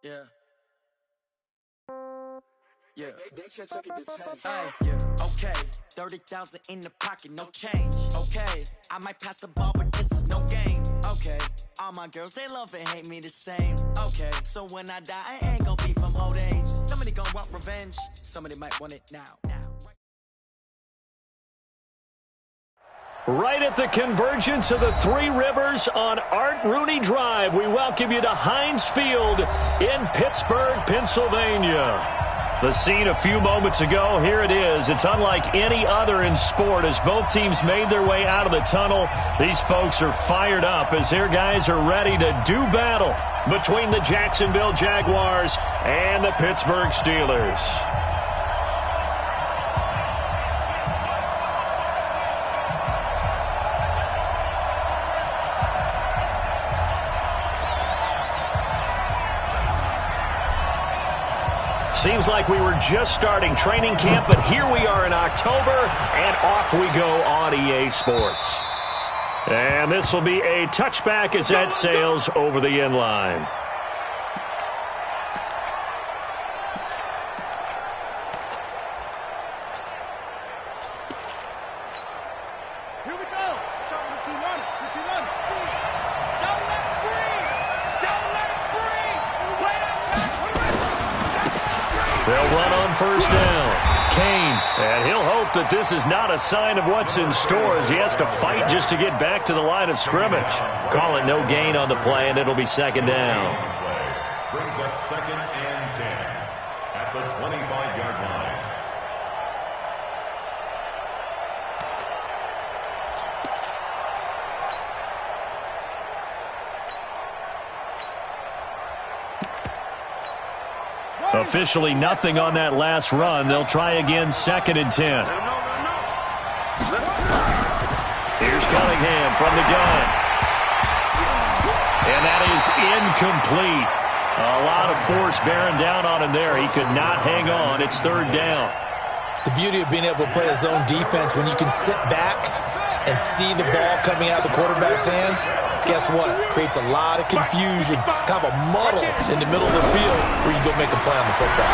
Yeah. Yeah. Hey, okay, 30,000 in the pocket, no change. Okay, I might pass the ball, but this is no game. Okay, all my girls, they love and hate me the same. Okay, so when I die, I ain't gonna be from old age. Somebody gonna want revenge, somebody might want it now. Right at the convergence of the Three Rivers on Art Rooney Drive, we welcome you to Heinz Field in Pittsburgh, Pennsylvania. The scene a few moments ago, here it is. It's unlike any other in sport as both teams made their way out of the tunnel. These folks are fired up as their guys are ready to do battle between the Jacksonville Jaguars and the Pittsburgh Steelers. Seems like we were just starting training camp, but here we are in October, and off we go on EA Sports. And this will be a touchback as that sails over the end line. Here we go. Start with the 2-1. The 2-1. Don't let it breathe. Don't let it breathe. Play that They'll run on first down. Kane, and he'll hope that this is not a sign of what's in store as he has to fight just to get back to the line of scrimmage. Call it no gain on the play, and it'll be second down. Brings up 2nd and 10 at the 25-yard line. Officially nothing on that last run. They'll try again, 2nd and 10. Here's Cunningham from the gun. And that is incomplete. A lot of force bearing down on him there. He could not hang on. It's 3rd down. The beauty of being able to play a zone defense when you can sit back and see the ball coming out of the quarterback's hands, guess what? Creates a lot of confusion, kind of a muddle in the middle of the field where you go make a play on the football.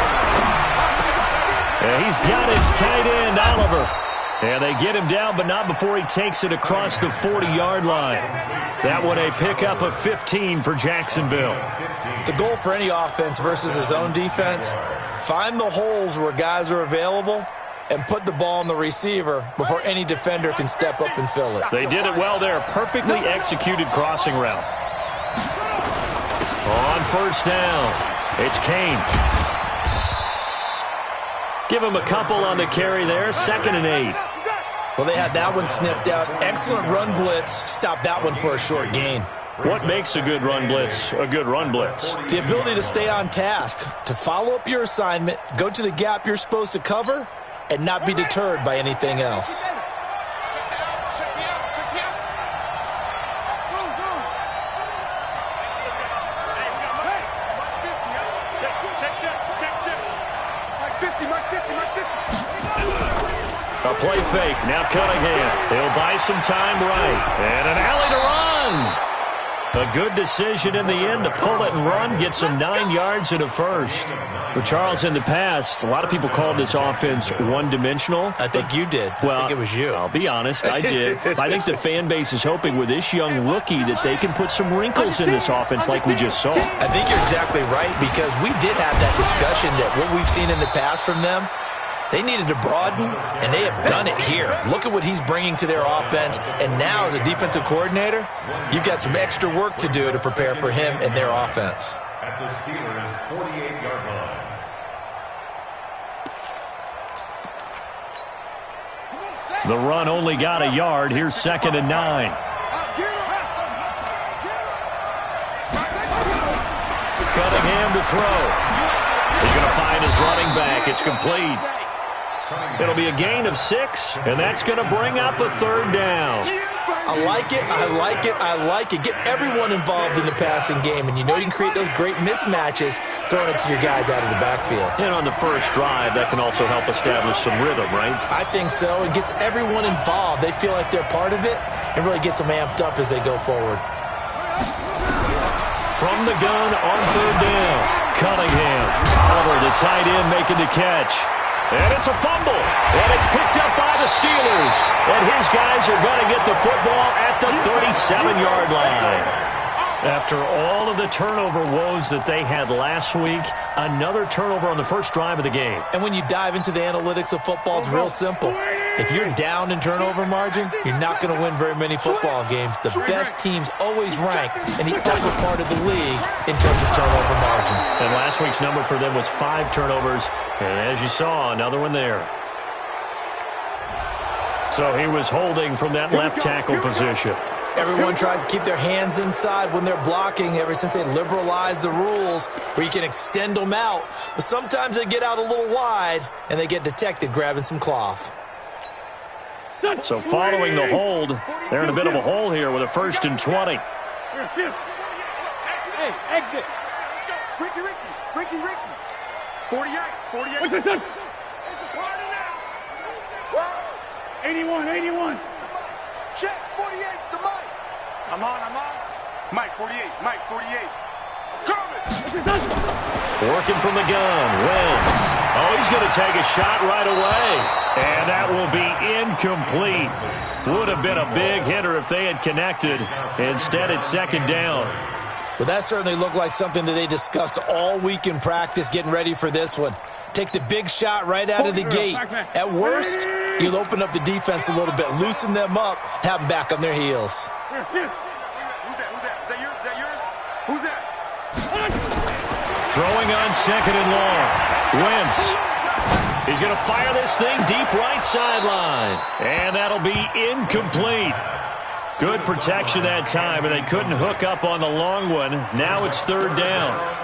And he's got his tight end, Oliver. And they get him down, but not before he takes it across the 40-yard line. That one a pickup of 15 for Jacksonville. The goal for any offense versus a zone defense, find the holes where guys are available and put the ball on the receiver before any defender can step up and fill it. They did it well there. Perfectly executed crossing route. On first down, it's Kane. Give him a couple on the carry there. 2nd and 8. Well, they had that one sniffed out. Excellent run blitz. Stop that one for a short gain. What makes a good run blitz a good run blitz? The ability to stay on task, to follow up your assignment, go to the gap you're supposed to cover, and not be deterred by anything else. A play fake. Now Cunningham. He'll buy some time right. And an alley to run. A good decision in the end to pull it and run, get some 9 yards and a first. But Charles, in the past, a lot of people called this offense one-dimensional. I think you did. Well, I think it was you. I'll be honest, I did. I think the fan base is hoping with this young rookie that they can put some wrinkles in this offense like we just saw. I think you're exactly right because we did have that discussion that what we've seen in the past from them, they needed to broaden, and they have done it here. Look at what he's bringing to their offense, and now as a defensive coordinator, you've got some extra work to do to prepare for him and their offense. At the Steelers' 48-yard line. The run only got a yard. Here's 2nd and 9. Cunningham to throw. He's going to find his running back. It's complete. It'll be a gain of 6, and that's going to bring up a 3rd down. I like it, I like it, I like it. Get everyone involved in the passing game, and you know you can create those great mismatches throwing it to your guys out of the backfield. And on the first drive, that can also help establish some rhythm, right? I think so. It gets everyone involved. They feel like they're part of it, and really gets them amped up as they go forward. From the gun on 3rd down, tight end making the catch. And it's a fumble. And it's picked up by the Steelers. And his guys are going to get the football at the 37-yard line. After all of the turnover woes that they had last week, another turnover on the first drive of the game. And when you dive into the analytics of football, it's real simple. If you're down in turnover margin, you're not going to win very many football games. The best teams always rank in the upper part of the league in terms of turnover margin. And last week's number for them was 5 turnovers. And as you saw, another one there. So he was holding from that left tackle position. Everyone tries to keep their hands inside when they're blocking ever since they liberalized the rules where you can extend them out. But sometimes they get out a little wide and they get detected grabbing some cloth. So following the hold, they're in a bit of a hole here with a 1st and 20. Hey, exit. Ricky. 48. What's this? It's a party now. 81. Check, 48's the mic. I'm on. Mike 48. Coming. Working from the gun, Wentz. Oh, he's going to take a shot right away. And that will be incomplete. Would have been a big hitter if they had connected. Instead, it's 2nd down. Well, that certainly looked like something that they discussed all week in practice getting ready for this one. Take the big shot right out of the gate. At worst, you'll open up the defense a little bit, loosen them up, have them back on their heels. Who's that? Is that yours? Who's that? Throwing on 2nd and long. Wentz. He's going to fire this thing deep right sideline. And that'll be incomplete. Good protection that time, and they couldn't hook up on the long one. Now it's 3rd down.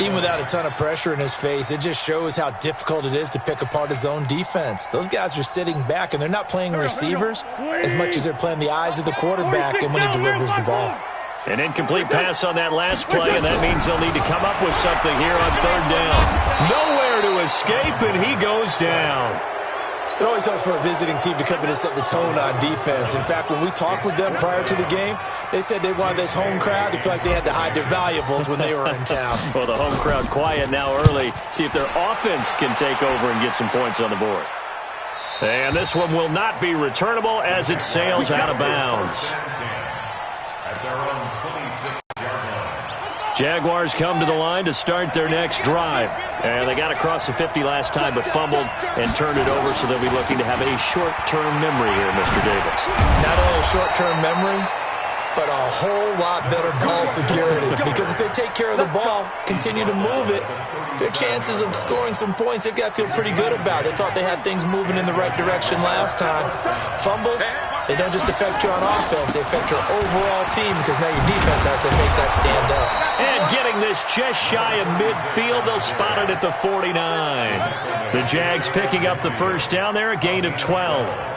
Even without a ton of pressure in his face, it just shows how difficult it is to pick apart his own defense. Those guys are sitting back, and they're not playing receivers as much as they're playing the eyes of the quarterback and when he delivers the ball. An incomplete pass on that last play, and that means they'll need to come up with something here on 3rd down. Nowhere to escape, and he goes down. It always helps for a visiting team to come in and set the tone on defense. In fact, when we talked with them prior to the game, they said they wanted this home crowd to feel like they had to hide their valuables when they were in town. Well, the home crowd quiet now early. See if their offense can take over and get some points on the board. And this one will not be returnable as it sails out of bounds. Jaguars come to the line to start their next drive. And they got across the 50 last time, but fumbled and turned it over, so they'll be looking to have a short-term memory here, Mr. Davis. Not only a short-term memory, but a whole lot better ball security. Because if they take care of the ball, continue to move it, their chances of scoring some points, they've got to feel pretty good about. They thought they had things moving in the right direction last time. Fumbles, they don't just affect you on offense, they affect your overall team because now your defense has to make that stand up. And getting this just shy of midfield, they'll spot it at the 49. The Jags picking up the 1st down there, a gain of 12.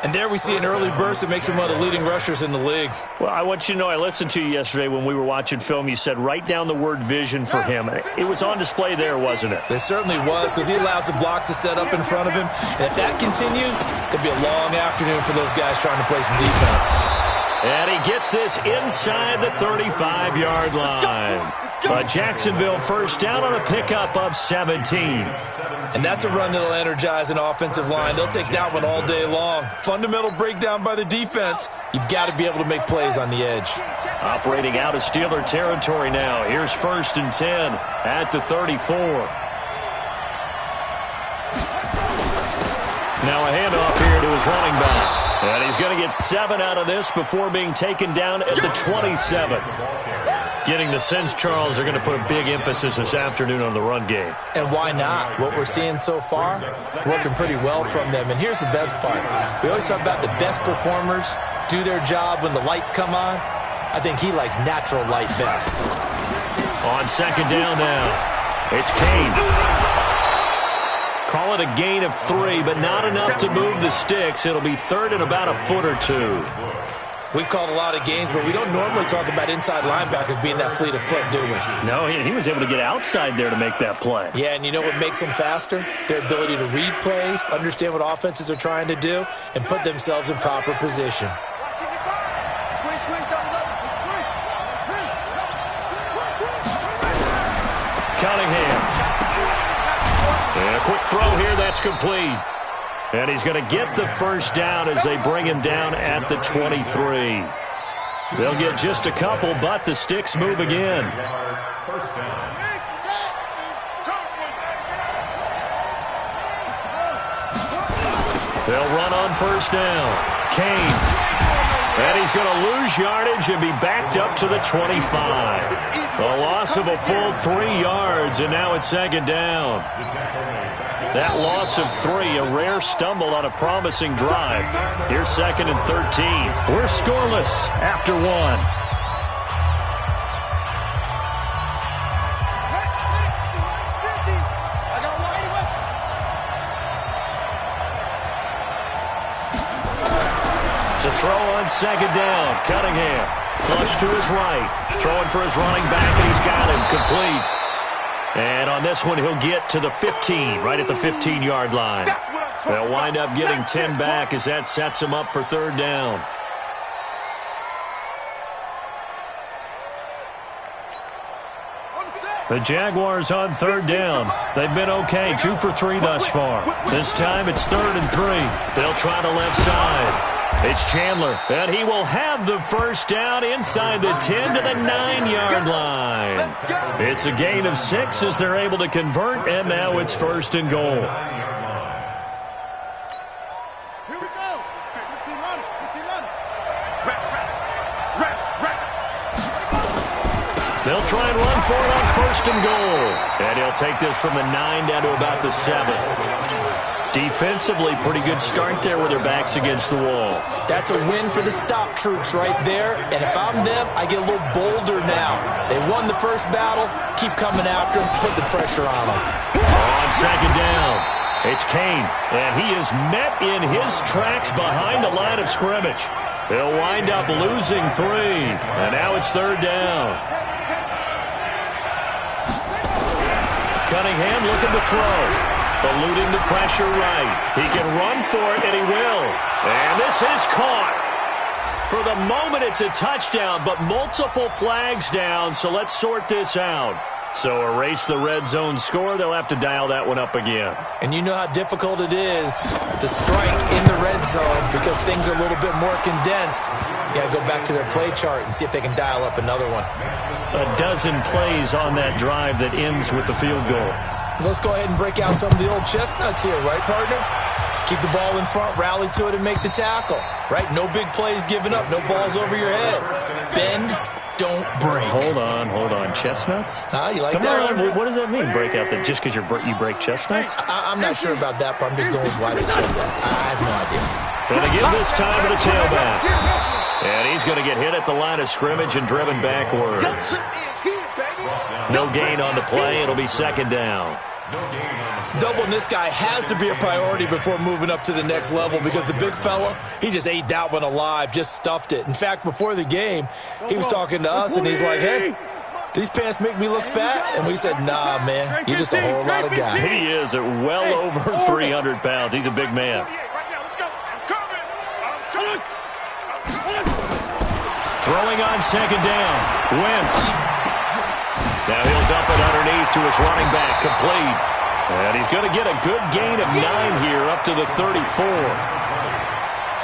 And there we see an early burst that makes him one of the leading rushers in the league. Well, I want you to know, I listened to you yesterday when we were watching film. You said write down the word vision for him. It was on display there, wasn't it? It certainly was, because he allows the blocks to set up in front of him. And if that continues, it'll be a long afternoon for those guys trying to play some defense. And he gets this inside the 35-yard line. But Jacksonville 1st down on a pickup of 17. And that's a run that'll energize an offensive line. They'll take that one all day long. Fundamental breakdown by the defense. You've got to be able to make plays on the edge. Operating out of Steeler territory now. Here's 1st and 10 at the 34. Now a handoff here to his running back. And he's going to get 7 out of this before being taken down at the 27. Getting the sense, Charles, they're going to put a big emphasis this afternoon on the run game. And why not? What we're seeing so far, it's working pretty well from them. And here's the best part. We always talk about the best performers do their job when the lights come on. I think he likes natural light best. On 2nd down now, it's Kane. Call it a gain of 3, but not enough to move the sticks. It'll be 3rd and about a foot or 2. We've called a lot of games, but we don't normally talk about inside linebackers being that fleet of foot, do we? No, he was able to get outside there to make that play. Yeah, and you know what makes them faster? Their ability to read plays, understand what offenses are trying to do, and put themselves in proper position. Cunningham. And a quick throw here, that's complete. And he's going to get the first down as they bring him down at the 23. They'll get just a couple, but the sticks move again. First down. They'll run on first down. Kane. And he's going to lose yardage and be backed up to the 25. A loss of a full 3 yards, and now it's second down. That loss of 3, a rare stumble on a promising drive. Here's second and 13. We're scoreless after 1. To throw on second down, Cunningham. Flush to his right. Throwing for his running back, and he's got him complete. And on this one, he'll get to the 15, right at the 15-yard line. They'll wind up getting 10 back as that sets him up for third down. The Jaguars on third down. They've been okay, 2 for 3 thus far. This time it's third and 3. They'll try the left side. It's Chandler, and he will have the first down inside the 10 to the 9-yard line. It's a gain of 6 as they're able to convert, and now it's first and goal. Here we go. 15 running. They'll try and run for it on first and goal. And he'll take this from the 9 down to about the 7. Defensively, pretty good start there with their backs against the wall. That's a win for the stop troops right there. And if I'm them, I get a little bolder now. They won the first battle. Keep coming after them. Put the pressure on them. On second down, it's Kane. And he is met in his tracks behind the line of scrimmage. They'll wind up losing 3. And now it's third down. Cunningham looking to throw. Eluding the pressure right. He can run for it, and he will. And this is caught. For the moment, it's a touchdown, but multiple flags down, so let's sort this out. So erase the red zone score. They'll have to dial that one up again. And you know how difficult it is to strike in the red zone because things are a little bit more condensed. You got to go back to their play chart and see if they can dial up another one. A dozen plays on that drive that ends with the field goal. Let's go ahead and break out some of the old chestnuts here, right, partner? Keep the ball in front, rally to it, and make the tackle, right? No big plays given up, no balls over your head. Bend, don't break. Hold on. Chestnuts? You like Come that on, one? what does that mean, break out that just because you break chestnuts? I'm not sure about that, but I'm just going with why they said that. I have no idea. Gonna give this time to the tailback. And he's going to get hit at the line of scrimmage and driven backwards. No gain on the play. It'll be second down. Doubling this guy has to be a priority before moving up to the next level because the big fella, he just ate that one alive, just stuffed it. In fact, before the game, he was talking to us, and he's like, hey, these pants make me look fat? And we said, nah, man, you're just a whole lot of guy. He is at well over 300 pounds. He's a big man. Throwing on second down, Wentz. Now he'll dump it underneath to his running back, complete. And he's going to get a good gain of 9 here up to the 34.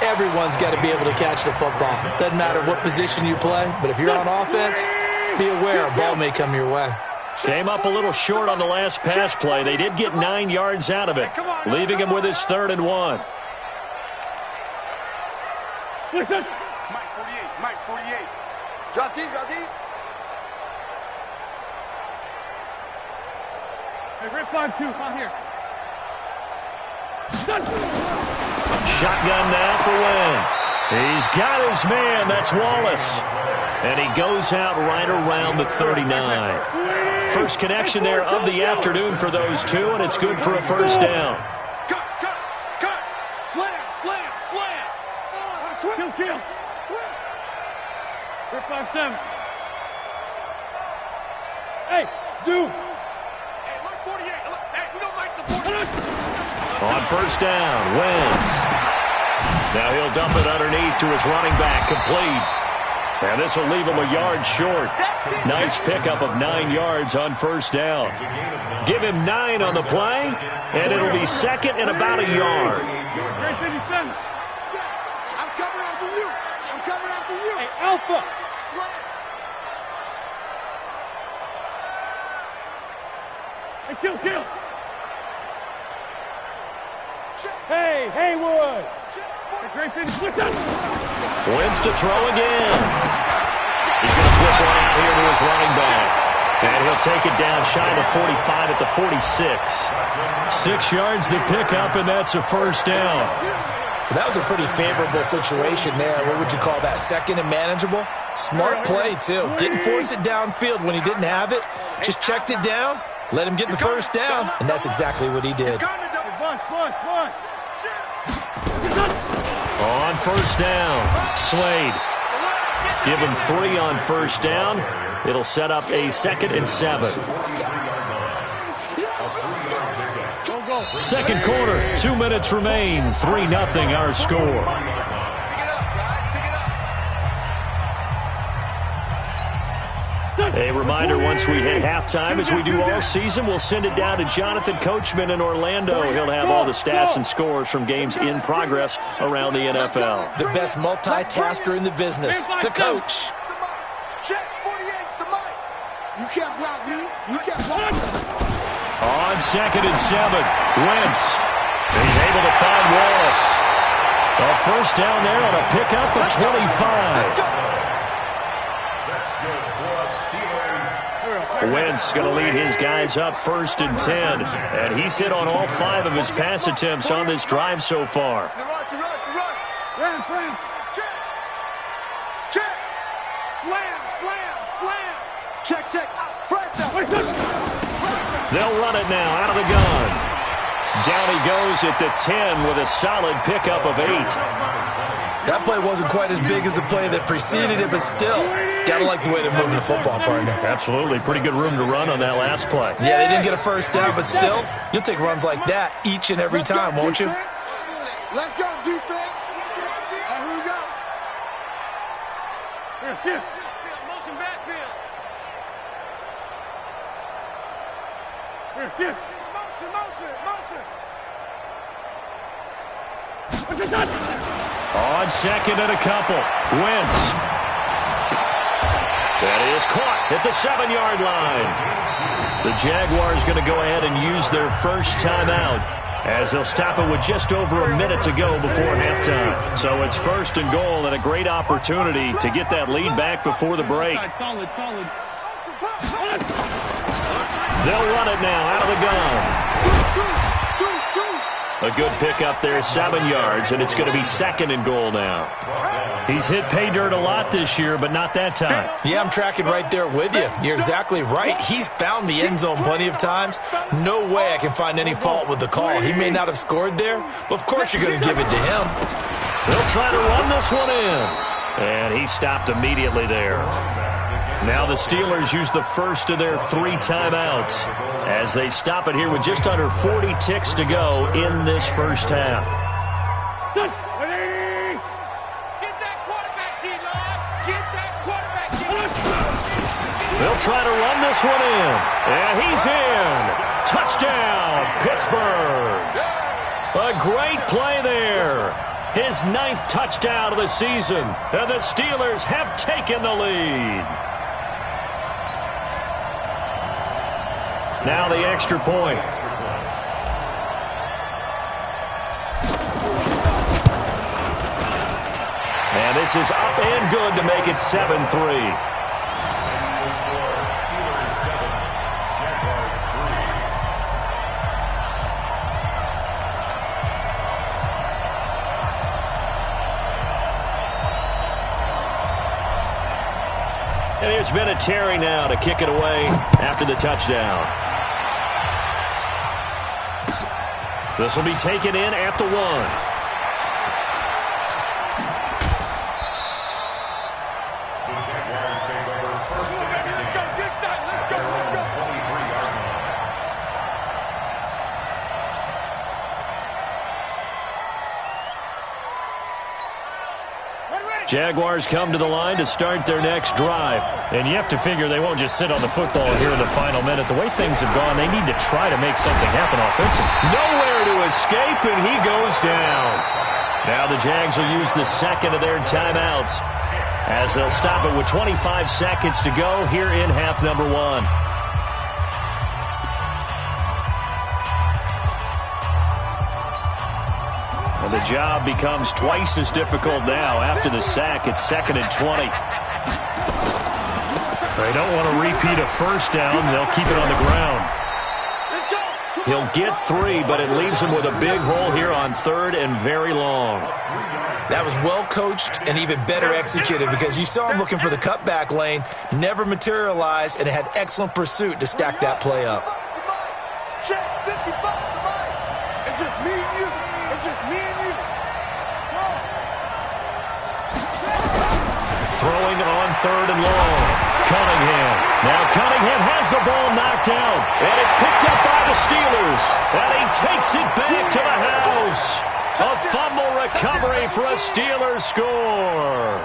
Everyone's got to be able to catch the football. Doesn't matter what position you play, but if you're on offense, be aware a ball may come your way. Came up a little short on the last pass play. They did get 9 yards out of it, leaving him with his 3rd and 1. Listen. Mike 48. Drop deep. Hey, rip 5-2, out here. Shotgun now for Wentz. He's got his man. That's Wallace. And he goes out right around the 39. First connection there of the afternoon for those two, and it's good for a first down. Cut. Slam. Kill. Rip 5-7. Hey, zoom. On first down, Wentz. Now he'll dump it underneath to his running back, complete. And this will leave him a yard short. Nice pickup of 9 yards on first down. Give him 9 on the play, and it'll be second and about a yard. I'm coming after you. I'm coming after you. Hey, Alpha. Hey, kill. Hey, Haywood. Great finish. Switch up. Wins to throw again. He's going to flip one out here to his running back. And he'll take it down shy of the 45 at the 46. 6 yards the pickup, and that's a first down. That was a pretty favorable situation there. What would you call that? Second and manageable? Smart play, too. Didn't force it downfield when he didn't have it. Just checked it down, let him get the first down, and that's exactly what he did. Bunch. On first down, Slade. Give him 3 on first down. It'll set up a 2nd and 7. Second quarter, 2 minutes remain. 3-0 our score. A reminder, once we hit halftime, as we do all season, we'll send it down to Jonathan Coachman in Orlando. He'll have all the stats and scores from games in progress around the NFL. The best multitasker in the business, the coach. Check, 48's the mic. You can't block me. You can't block me. On 2nd and 7, Wentz. He's able to find Wallace. A first down there on a pickup of 25. Wentz going to lead his guys up 1st and 10. And he's hit on all 5 of his pass attempts on this drive so far. Run. Check. Slam. Check. First down. They'll run it now out of the gun. Down he goes at the 10 with a solid pickup of 8. That play wasn't quite as big as the play that preceded it, but still, gotta like the way they're moving the football, partner. Absolutely. Pretty good room to run on that last play. Yeah, they didn't get a first down, but still, you'll take runs like that each and every time, won't you? Let's go, defense. And here we go. Here. Motion backfield. Here. Motion. On 2nd and a couple, Wentz. That is caught at the 7-yard line. The Jaguars going to go ahead and use their first timeout, as they'll stop it with just over a minute to go before halftime. So it's 1st and goal, and a great opportunity to get that lead back before the break. Solid. They'll run it now out of the gun. A good pickup there, 7 yards, and it's going to be 2nd and goal now. He's hit pay dirt a lot this year, but not that time. Yeah, I'm tracking right there with you. You're exactly right. He's found the end zone plenty of times. No way I can find any fault with the call. He may not have scored there, but of course you're going to give it to him. They'll try to run this one in. And he stopped immediately there. Now the Steelers use the first of their 3 timeouts as they stop it here with just under 40 ticks to go in this first half. Ready. Get that quarterback, D-line. Get that quarterback, D-line. They'll try to run this one in. And he's in. Touchdown, Pittsburgh. A great play there. His 9th touchdown of the season. And the Steelers have taken the lead. Now the extra point. And this is up and good to make it 7-3. And there's Vinatieri now to kick it away after the touchdown. This will be taken in at the 1. Ready. Jaguars come to the line to start their next drive. And you have to figure they won't just sit on the football here in the final minute. The way things have gone, they need to try to make something happen offensively. Nowhere to escape, and he goes down. Now the Jags will use the second of their timeouts as they'll stop it with 25 seconds to go here in half number one. And the job becomes twice as difficult now. After the sack, it's 2nd and 20. They don't want to repeat a first down. They'll keep it on the ground. He'll get 3, but it leaves him with a big hole here on 3rd and very long. That was well coached and even better executed because you saw him looking for the cutback lane, never materialized, and had excellent pursuit to stack that play up. Check 55. It's just me and you. It's just me and you. Throwing on 3rd and long. Cunningham. Now Cunningham has the ball knocked out. And it's picked up by the Steelers. And he takes it back to the house. A fumble recovery for a Steelers score.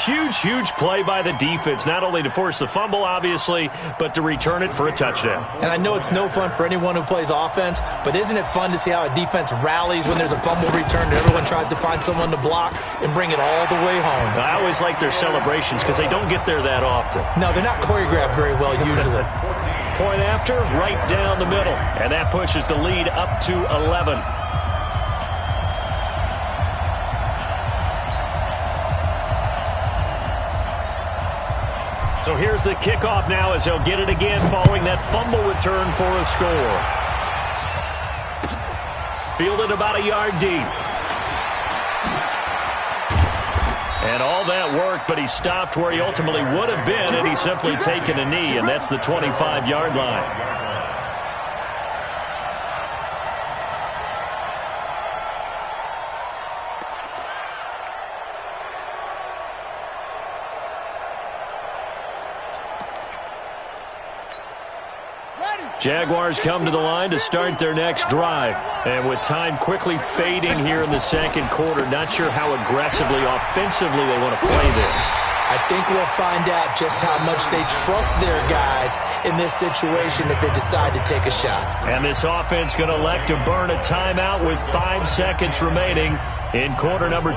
Huge, huge play by the defense, not only to force the fumble, obviously, but to return it for a touchdown. And I know it's no fun for anyone who plays offense, but isn't it fun to see how a defense rallies when there's a fumble return and everyone tries to find someone to block and bring it all the way home? I always like their celebrations because they don't get there that often. No, they're not choreographed very well usually. Point after, right down the middle. And that pushes the lead up to 11. So here's the kickoff now as they'll get it again following that fumble return for a score. Fielded about a yard deep. And all that work, but he stopped where he ultimately would have been, and he's simply taken a knee, and that's the 25-yard line. Jaguars come to the line to start their next drive. And with time quickly fading here in the second quarter, not sure how aggressively, offensively they want to play this. I think we'll find out just how much they trust their guys in this situation if they decide to take a shot. And this offense going to elect to burn a timeout with 5 seconds remaining in quarter number 2.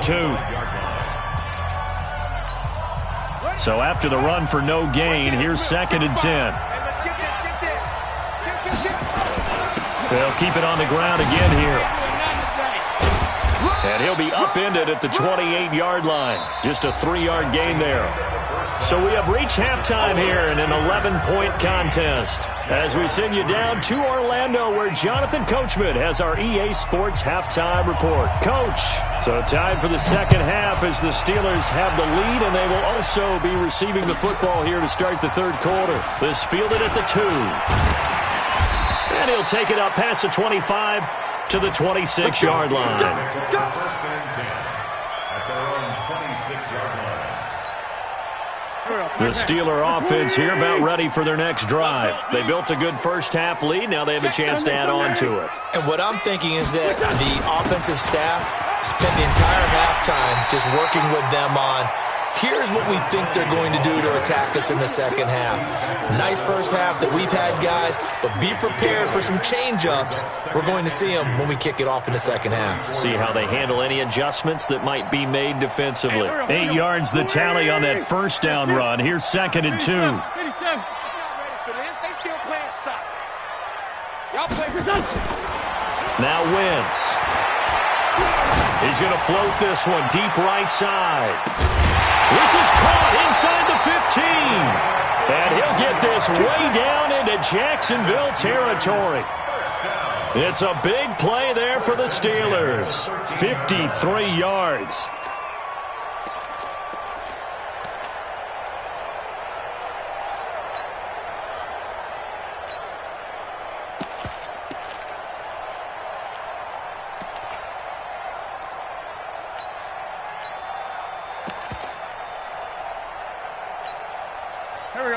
So after the run for no gain, here's 2nd and 10. They'll keep it on the ground again here. And he'll be upended at the 28-yard line. Just a 3-yard gain there. So we have reached halftime here in an 11-point contest as we send you down to Orlando where Jonathan Coachman has our EA Sports halftime report. Coach, so time for the second half as the Steelers have the lead, and they will also be receiving the football here to start the third quarter. This fielded at the 2. And he'll take it up past the 25 to the 26-yard line. First and 10 at their own 26-yard line. The Steeler offense here about ready for their next drive. They built a good first-half lead. Now they have a chance to add on to it. And what I'm thinking is that the offensive staff spent the entire halftime just working with them on here's what we think they're going to do to attack us in the second half. Nice first half that we've had, guys, but be prepared for some change-ups. We're going to see them when we kick it off in the second half. See how they handle any adjustments that might be made defensively. 8 yards the tally on that first down run. Here's 2nd and 2. Now Wentz. He's going to float this one deep right side. This is caught inside the 15. And he'll get this way down into Jacksonville territory. It's a big play there for the Steelers. 53 yards.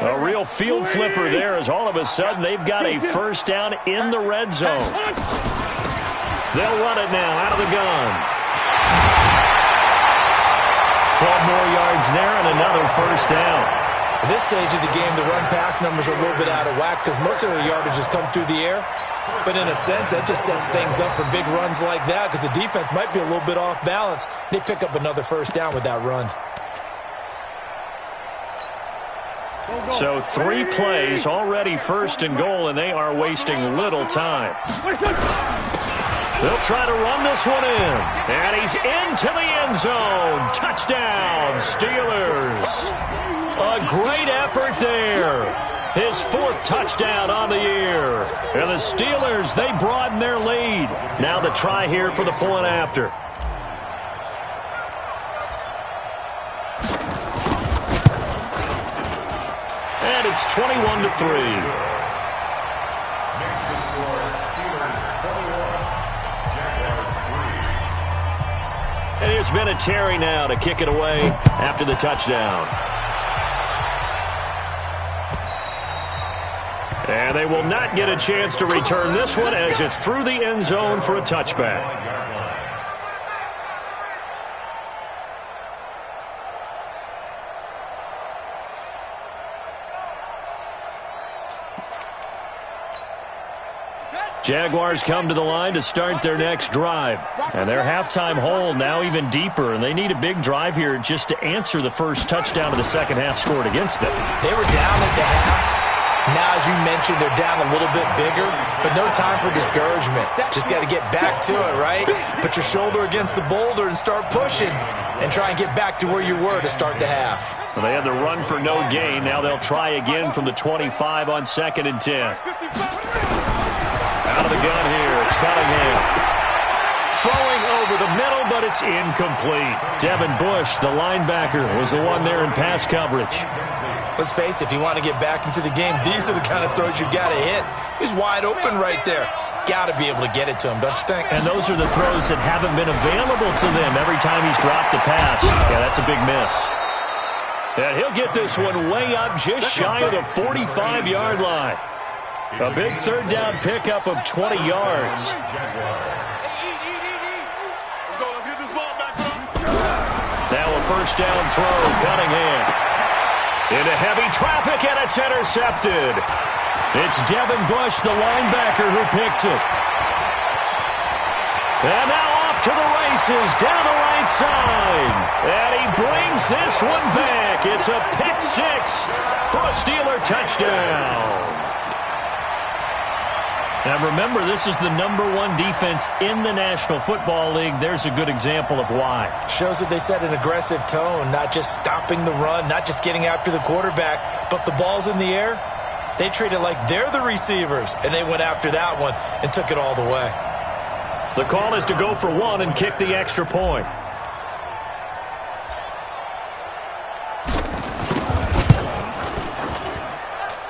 A real field flipper there as all of a sudden they've got a first down in the red zone. They'll run it now out of the gun. 12 more yards there and another first down. At this stage of the game, the run-pass numbers are a little bit out of whack because most of the yardage has come through the air. But in a sense, that just sets things up for big runs like that because the defense might be a little bit off balance. They pick up another first down with that run. So 3 plays, already first and goal, and they are wasting little time. They'll try to run this one in. And he's into the end zone. Touchdown, Steelers. A great effort there. His 4th touchdown on the year. And the Steelers, they broaden their lead. Now the try here for the point after. And it's 21-3. And here's Vinatieri now to kick it away after the touchdown. And they will not get a chance to return this one as it's through the end zone for a touchback. Jaguars come to the line to start their next drive. And their halftime hole now even deeper, and they need a big drive here just to answer the first touchdown of the second half scored against them. They were down at the half. Now, as you mentioned, they're down a little bit bigger, but no time for discouragement. Just got to get back to it, right? Put your shoulder against the boulder and start pushing and try and get back to where you were to start the half. Well, they had the run for no gain. Now they'll try again from the 25 on 2nd and 10. Out of the gun here, it's Cunningham. Throwing over the middle, but it's incomplete. Devin Bush, the linebacker, was the one there in pass coverage. Let's face it, if you want to get back into the game, these are the kind of throws you got to hit. He's wide open right there. Got to be able to get it to him, don't you think? And those are the throws that haven't been available to them every time he's dropped the pass. Yeah, that's a big miss. And he'll get this one way up just shy of the 45-yard line. A big third down pickup of 20 yards. Now a first down throw, Cunningham. Into heavy traffic, and it's intercepted. It's Devin Bush, the linebacker, who picks it. And now off to the races, down the right side. And he brings this one back. It's a pick 6 for a Steeler touchdown. Now remember, this is the #1 defense in the National Football League. There's a good example of why. Shows that they set an aggressive tone, not just stopping the run, not just getting after the quarterback, but the ball's in the air. They treat it like they're the receivers, and they went after that one and took it all the way. The call is to go for 1 and kick the extra point.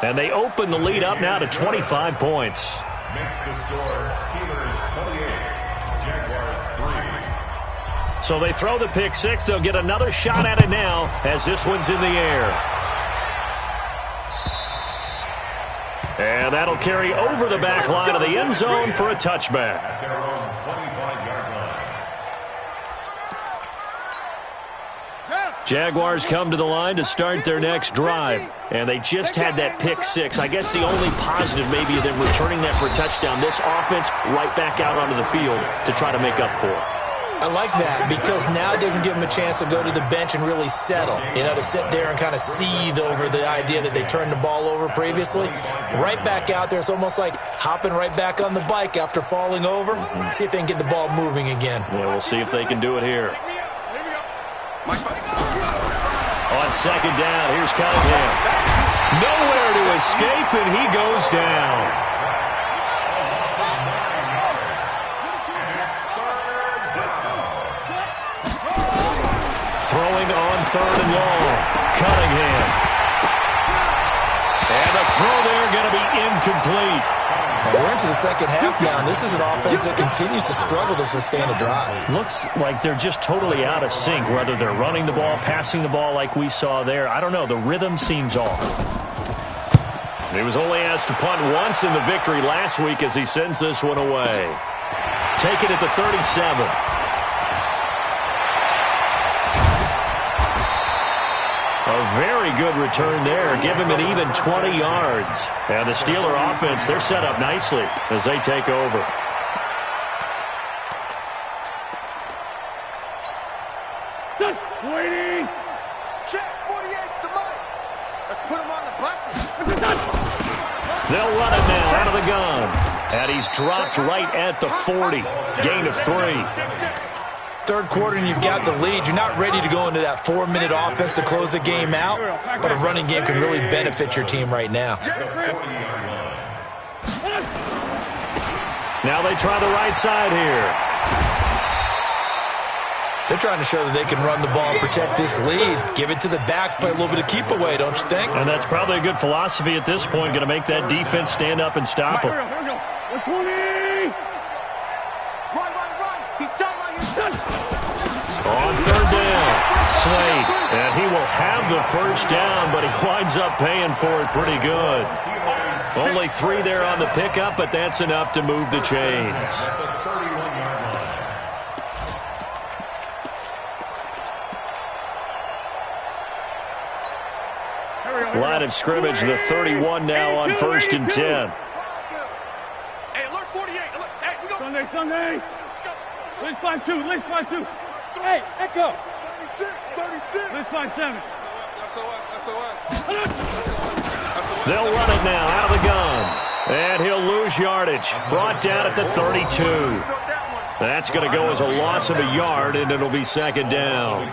And they open the lead up now to 25 points. Makes the score Steelers 28, Jaguars 3. So they throw the pick 6. They'll get another shot at it now as this one's in the air. And that'll carry over the back line of the end zone for a touchback. At their own 25-yard line. Jaguars come to the line to start their next drive. And they just had that pick 6. I guess the only positive maybe of them returning that for a touchdown. This offense right back out onto the field to try to make up for it. I like that because now it doesn't give them a chance to go to the bench and really settle. You know, to sit there and kind of seethe over the idea that they turned the ball over previously. Right back out there. It's almost like hopping right back on the bike after falling over. See if they can get the ball moving again. Yeah, we'll see if they can do it here. On second down, here's Cunningham. Nowhere to escape, and he goes down. Throwing on 3rd and long. Cunningham. And the throw there going to be incomplete. We're into the second half now, and this is an offense that continues to struggle to sustain a drive. Looks like they're just totally out of sync, whether they're running the ball, passing the ball like we saw there. I don't know. The rhythm seems off. He was only asked to punt once in the victory last week as he sends this one away. Take it at the 37. A very good return there. Give him an even 20 yards. And the Steeler offense, they're set up nicely as they take over. Waiting. Check, 48's the mic. Let's put him on the buses. They'll run it now out of the gun. And he's dropped right at the 40. Gain of 3. Third quarter and you've got the lead. You're not ready to go into that 4-minute offense to close the game out, but a running game can really benefit your team right now. Now they try the right side here. They're trying to show that they can run the ball and protect this lead. Give it to the backs, play a little bit of keep away, don't you think? And that's probably a good philosophy at this point, going to make that defense stand up and stop them. Here we go. 120. Run. He's done. On third down, Slade. And he will have the first down, but he winds up paying for it pretty good. Only 3 there on the pickup, but that's enough to move the chains. Line of scrimmage, the 31 now on 1st and 10. Hey, alert 48. Alert. Hey, we go. Sunday. Let's find 2. Hey, Echo. 36. Let's find 7. They'll run it now out of the gun. And he'll lose yardage. Brought down at the 32. That's going to go as a loss of a yard, and it'll be 2nd down.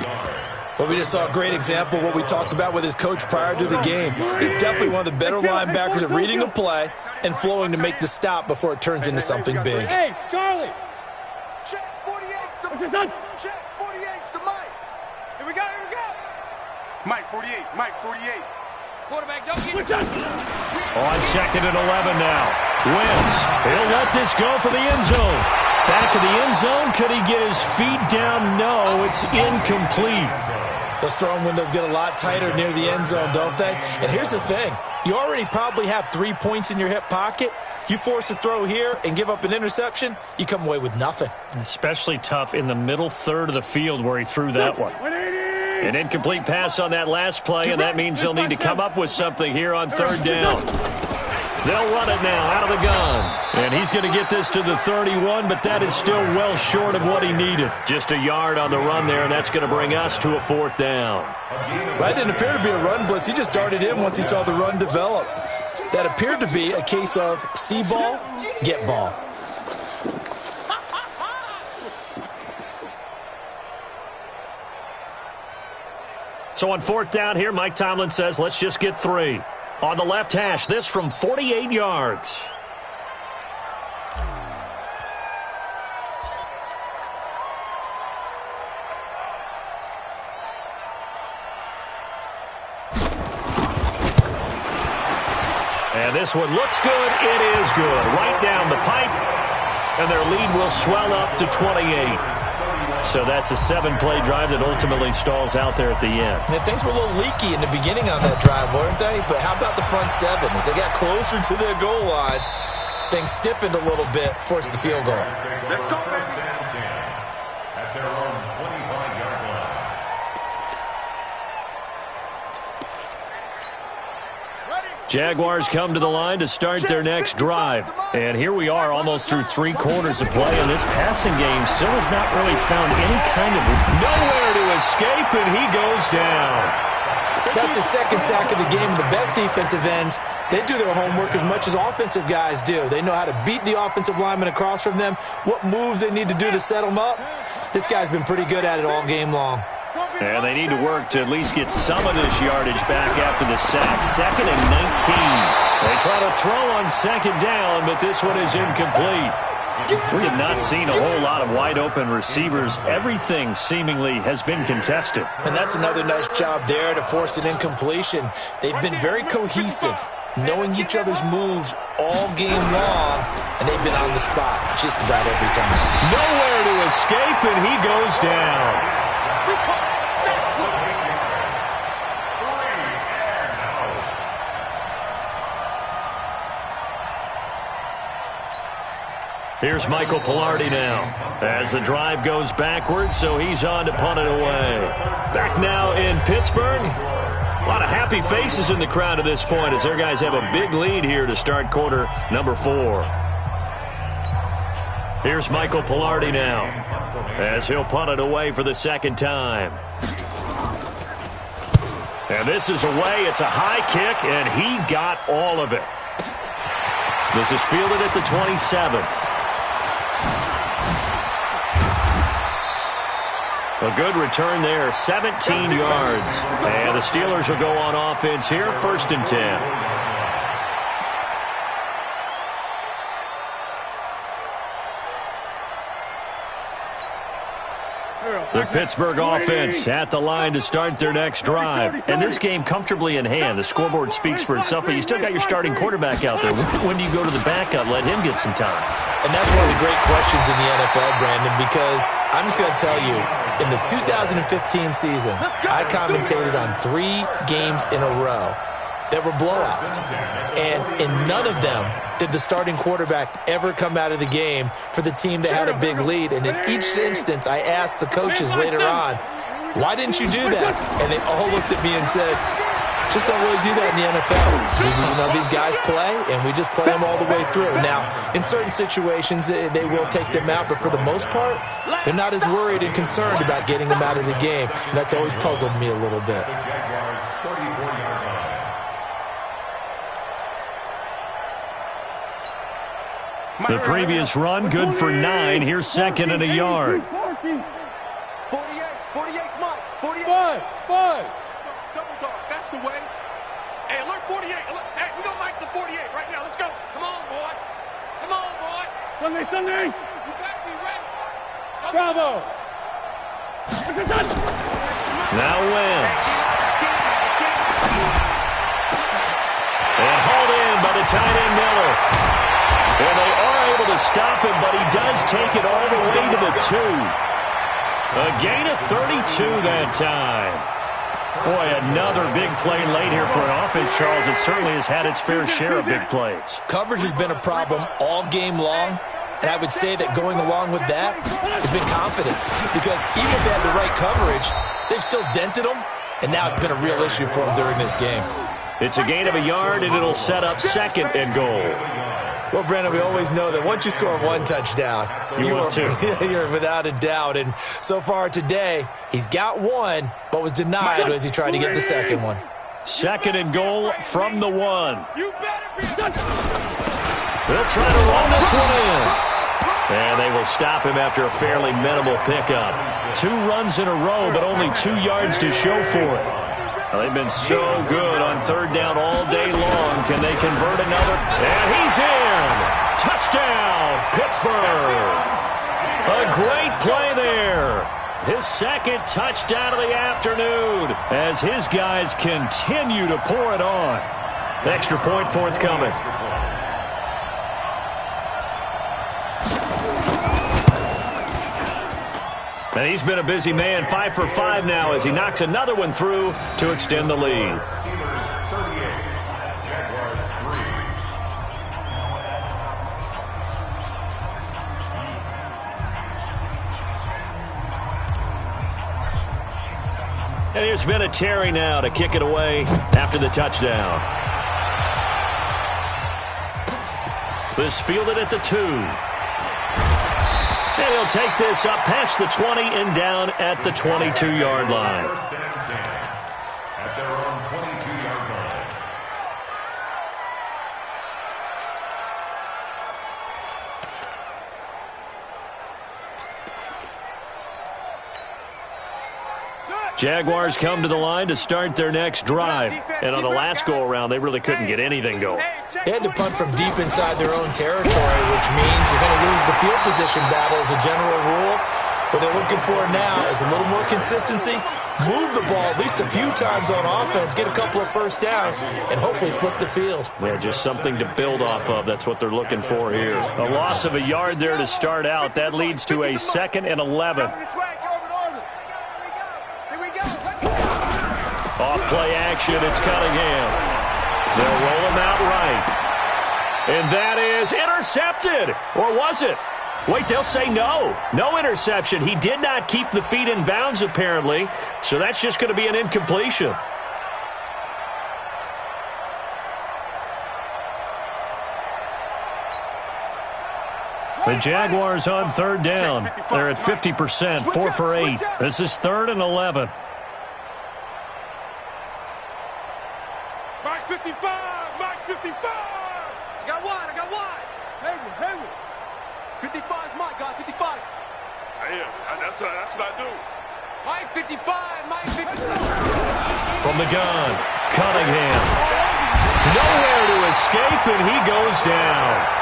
Well, we just saw a great example of what we talked about with his coach prior to the game. He's definitely one of the better linebackers at reading a play and flowing to make the stop before it turns into something big. Hey, Charlie. Check, 48's the What's your son? Check, 48's the mic. Here we go. Mike 48. Quarterback, don't get it. On 2nd and 11 now. Wentz, he'll let this go for the end zone. Back of the end zone, could he get his feet down? No, it's incomplete. Those throwing windows get a lot tighter near the end zone, don't they? And here's the thing. You already probably have 3 points in your hip pocket. You force a throw here and give up an interception, you come away with nothing. Especially tough in the middle third of the field where he threw that one. 180. An incomplete pass on that last play, and that means they'll need to come up with something here on 3rd down. They'll run it now out of the gun. And he's going to get this to the 31, but that is still well short of what he needed. Just a yard on the run there, and that's going to bring us to a 4th down. That didn't appear to be a run blitz. He just darted in once he saw the run develop. That appeared to be a case of see ball, get ball. So on 4th down here, Mike Tomlin says, let's just get 3. On the left hash, this from 48 yards. And this one looks good. It is good. Right down the pipe. And their lead will swell up to 28. So that's a 7-play drive that ultimately stalls out there at the end. And things were a little leaky in the beginning on that drive, weren't they? But how about the front 7? As they got closer to their goal line, things stiffened a little bit, forced the field goal. Let's go, baby. At their own 25-yard line. Jaguars come to the line to start their next drive. And here we are almost through 3 quarters of play, and this passing game still has not really found any kind of nowhere to escape, and he goes down. That's the 2nd sack of the game. The best defensive ends, they do their homework as much as offensive guys do. They know how to beat the offensive lineman across from them, what moves they need to do to set them up. This guy's been pretty good at it all game long. And they need to work to at least get some of this yardage back after the sack. 2nd and 19. They try to throw on 2nd down, but this one is incomplete. We have not seen a whole lot of wide-open receivers. Everything seemingly has been contested. And that's another nice job there to force an incompletion. They've been very cohesive, knowing each other's moves all game long, and they've been on the spot just about every time. Nowhere to escape, and he goes down. Here's Michael Pilardi now as the drive goes backwards, so he's on to punt it away. Back now in Pittsburgh, A lot of happy faces in the crowd at this point as their guys have a big lead here to start quarter number 4. Here's Michael Pilardi now as he'll punt it away for the second time. And this is away. It's a high kick, and he got all of it. This is fielded at the 27. A good return there, 17 yards. And the Steelers will go on offense here, 1st and 10. The Pittsburgh offense at the line to start their next drive. And this game comfortably in hand. The scoreboard speaks for itself, but you still got your starting quarterback out there. When do you go to the backup, let him get some time? And that's one of the great questions in the NFL, Brandon, because I'm just going to tell you, in the 2015 season, I commentated on 3 games in a row that were blowouts. And in none of them did the starting quarterback ever come out of the game for the team that had a big lead. And in each instance, I asked the coaches later on, why didn't you do that? And they all looked at me and said, just don't really do that in the NFL. You know, these guys play, and we just play them all the way through. Now, in certain situations, they will take them out, but for the most part, they're not as worried and concerned about getting them out of the game. And that's always puzzled me a little bit. The previous run, good for 9. Here's 2nd and a yard. 48, Mike. 48. 5. Double dog. That's the way. Hey, alert 48. Hey, we gonna Mike the 48 right now. Let's go. Come on, boy. Come on, boy. Sunday. You gotta be ready. Bravo. Now Wentz. And hauled in by the tight end Miller. And they are able to stop him, but he does take it all the way to the 2. A gain of 32 that time. Boy, another big play late here for an offense, Charles. It certainly has had its fair share of big plays. Coverage has been a problem all game long, and I would say that going along with that has been confidence. Because even if they had the right coverage, they've still dented them, and now it's been a real issue for them during this game. It's a gain of a yard, and it'll set up 2nd and goal. Well, Brandon, we always know that once you score 1 touchdown, you're without a doubt. And so far today, he's got 1, but was denied as he tried to get the 2nd one. 2nd and goal from the 1. They'll try to run this one in. And they will stop him after a fairly minimal pickup. 2 runs in a row, but only 2 yards to show for it. Well, they've been so good on 3rd down all day long. Can they convert another? And he's in! Touchdown, Pittsburgh! A great play there. His 2nd touchdown of the afternoon as his guys continue to pour it on. Extra point forthcoming. And he's been a busy man, 5 for 5 now as he knocks another one through to extend the lead. And here's Vinatieri now to kick it away after the touchdown. This fielded at the 2. And he'll take this up past the 20 and down at the 22-yard line. At their own 22-yard line. Jaguars come to the line to start their next drive. And on the last go-around, they really couldn't get anything going. They had to punt from deep inside their own territory, which means you're going to lose the field position battle as a general rule. What they're looking for now is a little more consistency, move the ball at least a few times on offense, get a couple of first downs, and hopefully flip the field. Yeah, just something to build off of. That's what they're looking for here. A loss of a yard there to start out. That leads to a 2nd and 11. Off-play action, it's Cunningham. They'll roll him out right. And that is intercepted. Or was it? Wait, they'll say no. No interception. He did not keep the feet in bounds, apparently. So that's just going to be an incompletion. The Jaguars on third down. They're at 50%, 4 for 8. This is 3rd and 11. Mike 55, Mike 55. I got wide. Hayward. 55 is Mike, guys, 55. That's what I do. Mike 55, Mike 55. From the gun, Cunningham. Nowhere to escape, and he goes down.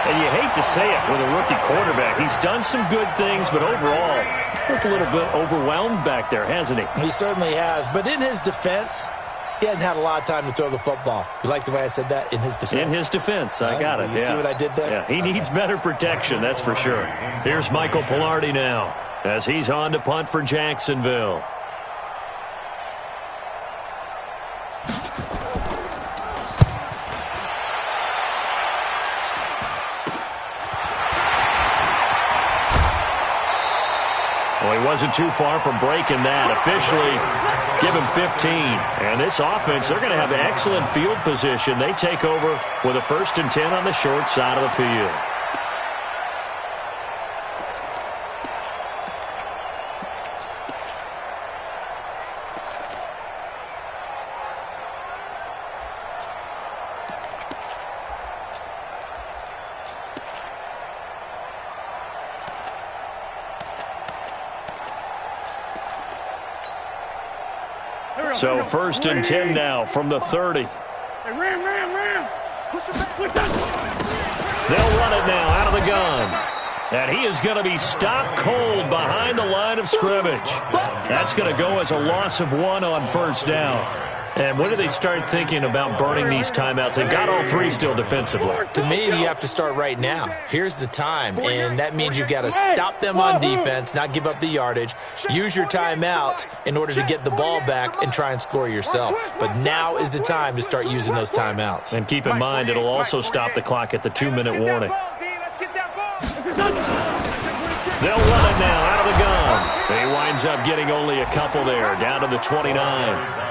And you hate to say it with a rookie quarterback. He's done some good things, but overall, looked a little bit overwhelmed back there, hasn't he? He certainly has. But in his defense, he hadn't had a lot of time to throw the football. You like the way I said that? In his defense? In his defense. I got it. You see what I did there? Yeah, he needs better protection, that's for sure. Here's Michael Pilardi now as he's on to punt for Jacksonville. Well, he wasn't too far from breaking that. Officially, give him 15. And this offense, they're going to have excellent field position. They take over with a 1st and 10 on the short side of the field. So 1st and 10 now from the 30. Ram. They'll run it now out of the gun. And he is going to be stopped cold behind the line of scrimmage. That's going to go as a loss of 1 on 1st down. And when do they start thinking about burning these timeouts? They've got all 3 still defensively. To me, you have to start right now. Here's the time, and that means you've got to stop them on defense, not give up the yardage. Use your timeouts in order to get the ball back and try and score yourself. But now is the time to start using those timeouts. And keep in mind, it'll also stop the clock at the 2-minute warning. They'll run it now out of the gun. He winds up getting only a couple there, down to the 29.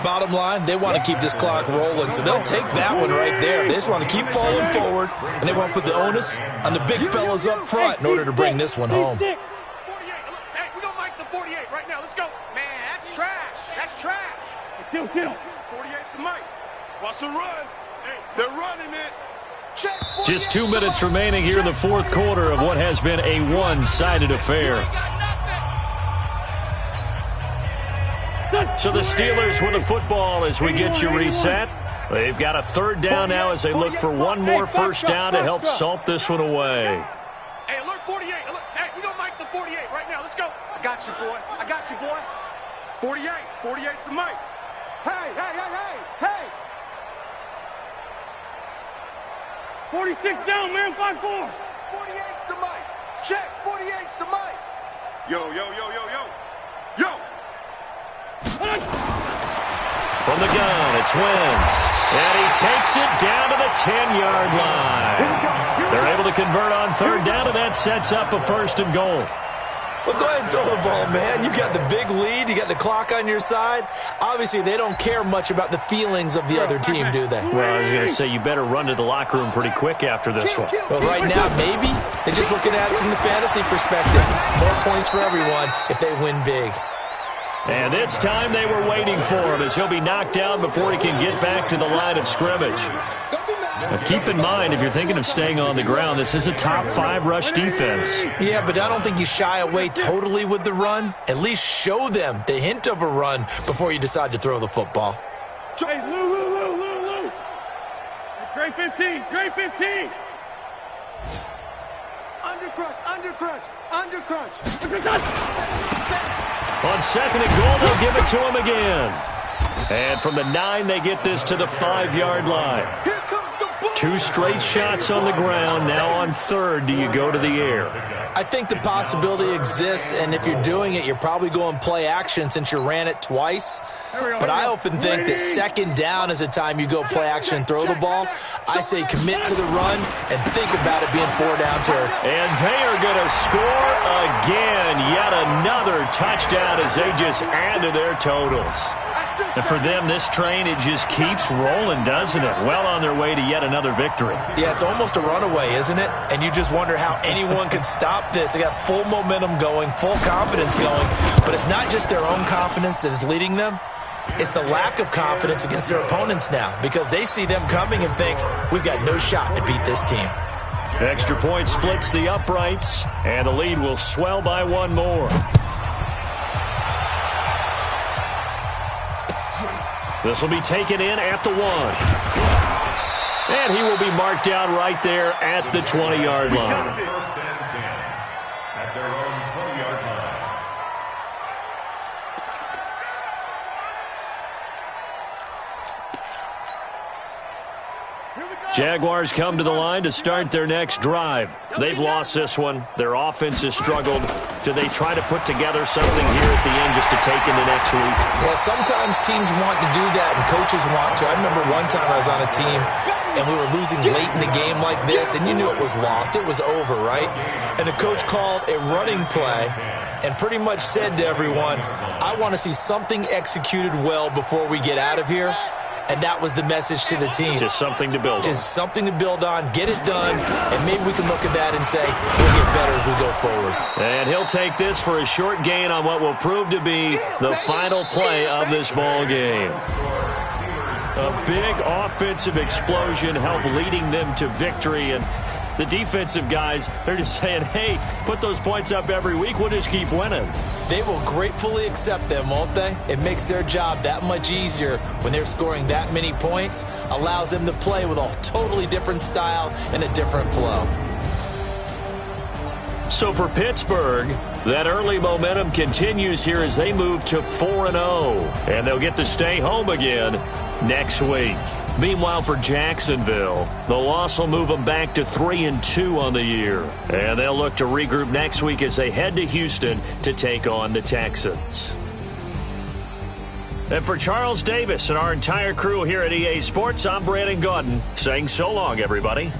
Bottom line, they want to keep this clock rolling, so they'll take that one right there. They just want to keep falling forward, and they want to put the onus on the big fellas up front in order to bring this one home. 48. Hey, we gonna Mike the 48 right now. Let's go. Man, that's trash. That's trash. Kill. 48 to Mike. Watch the run. They're running it. Check. Just 2 minutes remaining here in the 4th quarter of what has been a one-sided affair. So the Steelers with the football as we get you reset. They've got a 3rd down now as they look for one more 1st down to help salt this one away. Hey, alert 48. Hey, we gonna Mike the 48 right now. Let's go. I got you, boy. 48 to Mike. Hey. 46 down, man. 5-4. 48's to Mike. Check. 48's to Mike. Yo. From the gun, it's Wentz. And he takes it down to the 10-yard line. They're able to convert on 3rd down, and that sets up a 1st and goal. Well, go ahead and throw the ball, man. You got the big lead. You got the clock on your side. Obviously, they don't care much about the feelings of the other team, do they? Well, I was going to say, you better run to the locker room pretty quick after this one. Well, right now, maybe. They're just looking at it from the fantasy perspective. More points for everyone if they win big. And this time they were waiting for him as he'll be knocked down before he can get back to the line of scrimmage. Now keep in mind, if you're thinking of staying on the ground, this is a top 5 rush defense. Yeah, but I don't think you shy away totally with the run. At least show them the hint of a run before you decide to throw the football. Hey, Lou. Great 15. Under crunch. On 2nd and goal, they'll give it to him again. And from the 9, they get this to the 5-yard line. 2 straight shots on the ground. Now on 3rd, do you go to the air? I think the possibility exists, and if you're doing it, you're probably going play action since you ran it twice. But I often think that 2nd down is a time you go play action and throw the ball. I say commit to the run and think about it being 4-down turn. And they are going to score again. Yet another touchdown as they just add to their totals. And for them, this train, it just keeps rolling, doesn't it? Well on their way to yet another victory. Yeah, it's almost a runaway, isn't it? And you just wonder how anyone could stop this. They got full momentum going, full confidence going. But it's not just their own confidence that is leading them. It's the lack of confidence against their opponents now, because they see them coming and think, we've got no shot to beat this team. Extra point splits the uprights, and the lead will swell by one more. This will be taken in at the 1. And he will be marked down right there at the 20-yard line. First and 10 at their own 20-yard line. Jaguars come to the line to start their next drive. They've lost this one. Their offense has struggled. Do they try to put together something here at the end just to take into next week? Yeah, sometimes teams want to do that and coaches want to. I remember one time I was on a team and we were losing late in the game like this, and you knew it was lost. It was over, right? And the coach called a running play and pretty much said to everyone, I want to see something executed well before we get out of here. And that was the message to the team. Just something to build on. Just something to build on, get it done, and maybe we can look at that and say, we'll get better as we go forward. And he'll take this for a short gain on what will prove to be the final play of this ball game. A big offensive explosion helped leading them to victory, and the defensive guys, they're just saying, hey, put those points up every week, we'll just keep winning. They will gratefully accept them, won't they? It makes their job that much easier when they're scoring that many points, allows them to play with a totally different style and a different flow. So for Pittsburgh, that early momentum continues here as they move to 4-0, and they'll get to stay home again next week. Meanwhile, for Jacksonville, the loss will move them back to 3-2 on the year. And they'll look to regroup next week as they head to Houston to take on the Texans. And for Charles Davis and our entire crew here at EA Sports, I'm Brandon Gaudin saying so long, everybody.